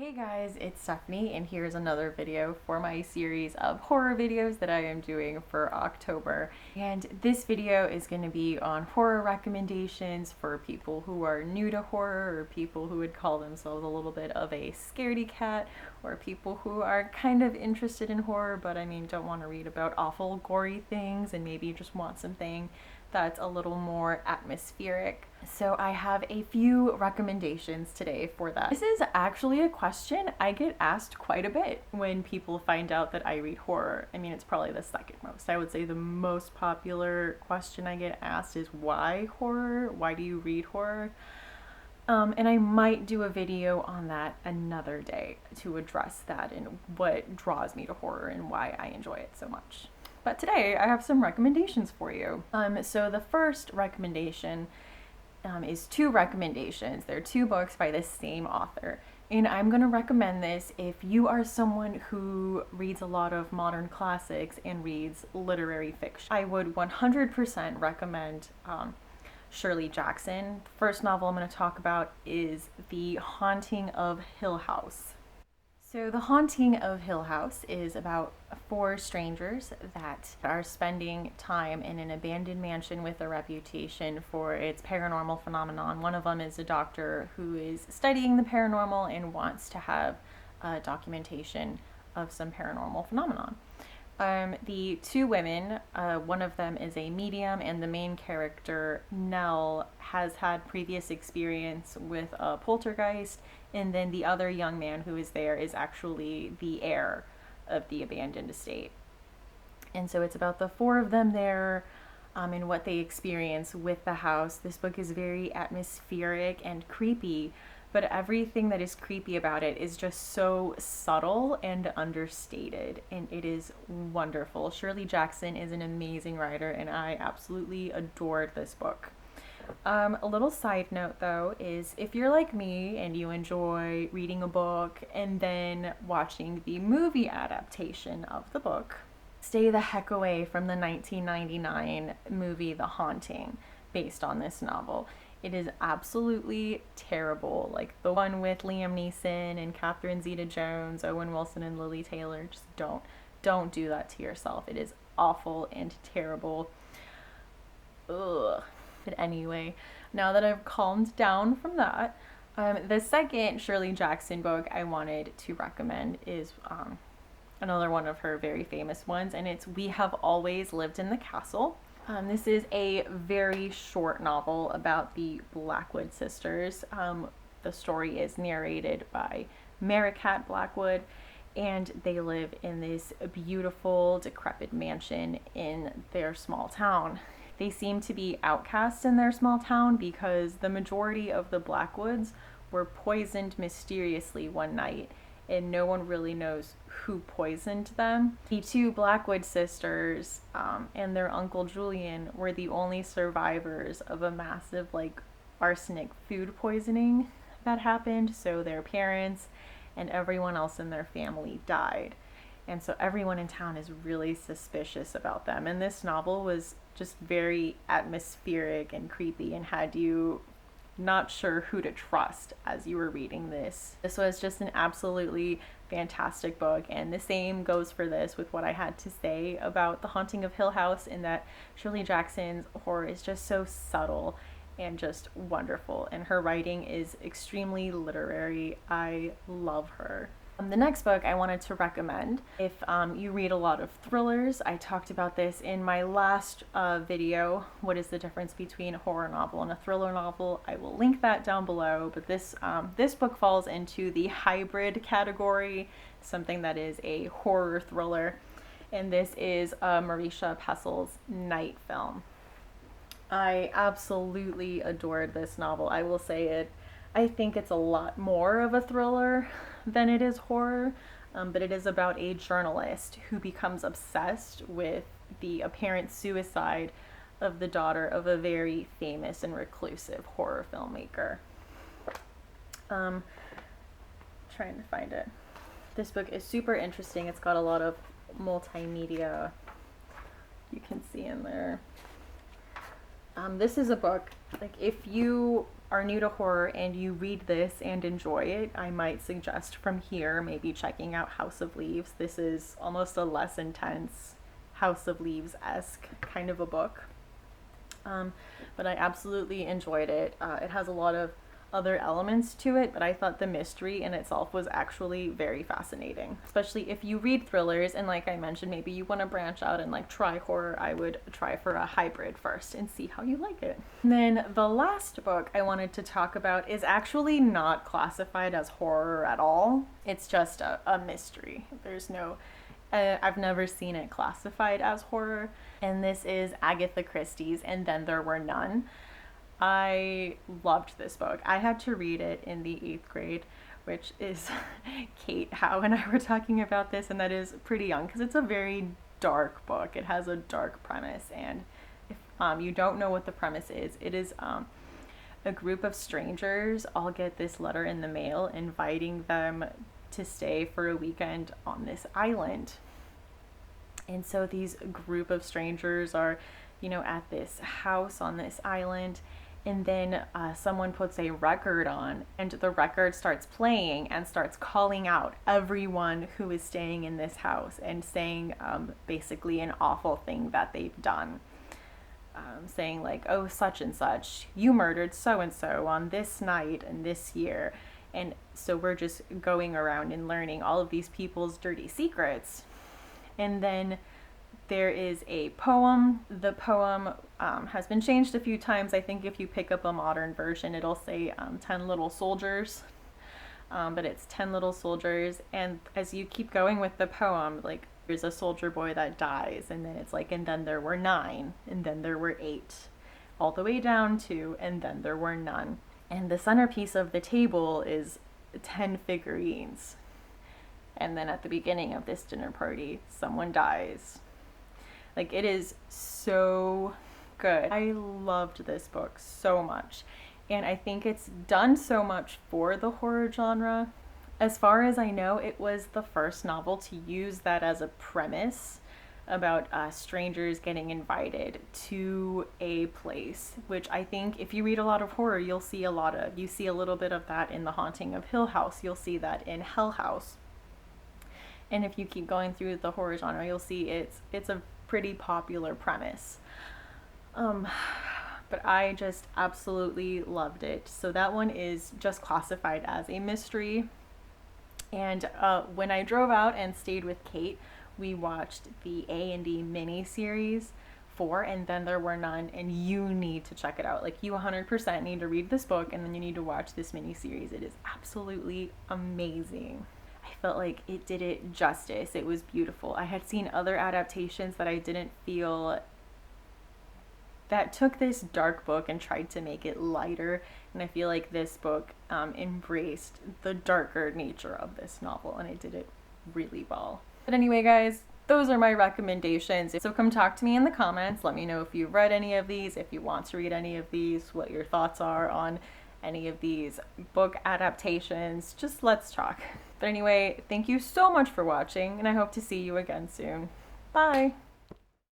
Hey guys, it's Stephanie, and here's another video for my series of horror videos that I am doing for October. And this video is going to be on horror recommendations for people who are new to horror, or people who would call themselves a little bit of a scaredy cat, or people who are kind of interested in horror but don't want to read about awful gory things and maybe just want something that's a little more atmospheric. So I have a few recommendations today for that. This is actually a question I get asked quite a bit when people find out that I read horror. It's probably the second most. I would say the most popular question I get asked is why horror? Why do you read horror? And I might do a video on that another day to address that and what draws me to horror and why I enjoy it so much. But today I have some recommendations for you. So the first recommendation is two recommendations. They're two books by the same author. And I'm going to recommend this if you are someone who reads a lot of modern classics and reads literary fiction. I would 100% recommend Shirley Jackson. The first novel I'm going to talk about is The Haunting of Hill House. So The Haunting of Hill House is about four strangers that are spending time in an abandoned mansion with a reputation for its paranormal phenomenon. One of them is a doctor who is studying the paranormal and wants to have documentation of some paranormal phenomenon. The two women, one of them is a medium, and the main character, Nell, has had previous experience with a poltergeist, and then the other young man who is there is actually the heir of the abandoned estate. And so it's about the four of them there and what they experience with the house. This book is very atmospheric and creepy, but everything that is creepy about it is just so subtle and understated, and it is wonderful. Shirley Jackson is an amazing writer, and I absolutely adored this book. A little side note though is if you're like me and you enjoy reading a book and then watching the movie adaptation of the book, stay the heck away from the 1999 movie The Haunting based on this novel. It is absolutely terrible. Like the one with Liam Neeson and Catherine Zeta-Jones, Owen Wilson and Lily Taylor. Just don't do that to yourself. It is awful and terrible. Ugh. But anyway, now that I've calmed down from that, the second Shirley Jackson book I wanted to recommend is another one of her very famous ones, and it's We Have Always Lived in the Castle. This is a very short novel about the Blackwood sisters. The story is narrated by Maricat Blackwood, and they live in this beautiful, decrepit mansion in their small town. They seem to be outcasts in their small town because the majority of the Blackwoods were poisoned mysteriously one night, and no one really knows who poisoned them. The two Blackwood sisters and their uncle Julian were the only survivors of a massive arsenic food poisoning that happened, so their parents and everyone else in their family died. And so everyone in town is really suspicious about them. And this novel was just very atmospheric and creepy and had you not sure who to trust as you were reading this. This was just an absolutely fantastic book, and the same goes for this with what I had to say about The Haunting of Hill House, in that Shirley Jackson's horror is just so subtle and just wonderful, and her writing is extremely literary. I love her. The next book I wanted to recommend, if you read a lot of thrillers, I talked about this in my last video, what is the difference between a horror novel and a thriller novel. I will link that down below, but this book falls into the hybrid category, something that is a horror thriller, and this is Marisha Pessl's Night film. I absolutely adored this novel. I will say it. I think it's a lot more of a thriller than it is horror, but it is about a journalist who becomes obsessed with the apparent suicide of the daughter of a very famous and reclusive horror filmmaker. Trying to find it. This book is super interesting. It's got a lot of multimedia you can see in there. This is a book, if you are new to horror and you read this and enjoy it, I might suggest from here maybe checking out House of Leaves. This is almost a less intense House of Leaves-esque kind of a book. But I absolutely enjoyed it. It has a lot of other elements to it, but I thought the mystery in itself was actually very fascinating. Especially if you read thrillers and, like I mentioned, maybe you want to branch out and like try horror, I would try for a hybrid first and see how you like it. And then the last book I wanted to talk about is actually not classified as horror at all. It's just a mystery. There's no I've never seen it classified as horror, and this is Agatha Christie's And Then There Were None. I loved this book. I had to read it in the 8th grade, which is Kate, Howe, and I were talking about this, and that is pretty young because it's a very dark book. It has a dark premise, and if you don't know what the premise is, it is a group of strangers all get this letter in the mail inviting them to stay for a weekend on this island. And so these group of strangers are, you know, at this house on this island, and then someone puts a record on, and the record starts playing and starts calling out everyone who is staying in this house and saying basically an awful thing that they've done. Saying like, oh, such and such, you murdered so and so on this night and this year. And so we're just going around and learning all of these people's dirty secrets. And then there is a poem. The poem has been changed a few times. I think if you pick up a modern version, it'll say 10 little soldiers. But it's 10 little soldiers. And as you keep going with the poem, like there's a soldier boy that dies. And then it's like, and then there were 9. And then there were 8. All the way down to, and then there were none. And the centerpiece of the table is 10 figurines. And then at the beginning of this dinner party, someone dies. Like, it is so good. I loved this book so much. And I think it's done so much for the horror genre. As far as I know, it was the first novel to use that as a premise about strangers getting invited to a place, which I think if you read a lot of horror, you see a little bit of that in The Haunting of Hill House. You'll see that in Hell House. And if you keep going through the horror genre, you'll see it's a pretty popular premise. But I just absolutely loved it. So that one is just classified as a mystery. And when I drove out and stayed with Kate, we watched the A&E mini-series for And Then There Were None, and you need to check it out. Like, you 100% need to read this book, and then you need to watch this mini-series. It is absolutely amazing. I felt like it did it justice. It was beautiful. I had seen other adaptations that I didn't feel that took this dark book and tried to make it lighter, and I feel like this book embraced the darker nature of this novel, and it did it really well. But anyway, guys, those are my recommendations. So come talk to me in the comments. Let me know if you've read any of these, if you want to read any of these, what your thoughts are on any of these book adaptations. Just let's talk. But anyway, thank you so much for watching, and I hope to see you again soon. Bye!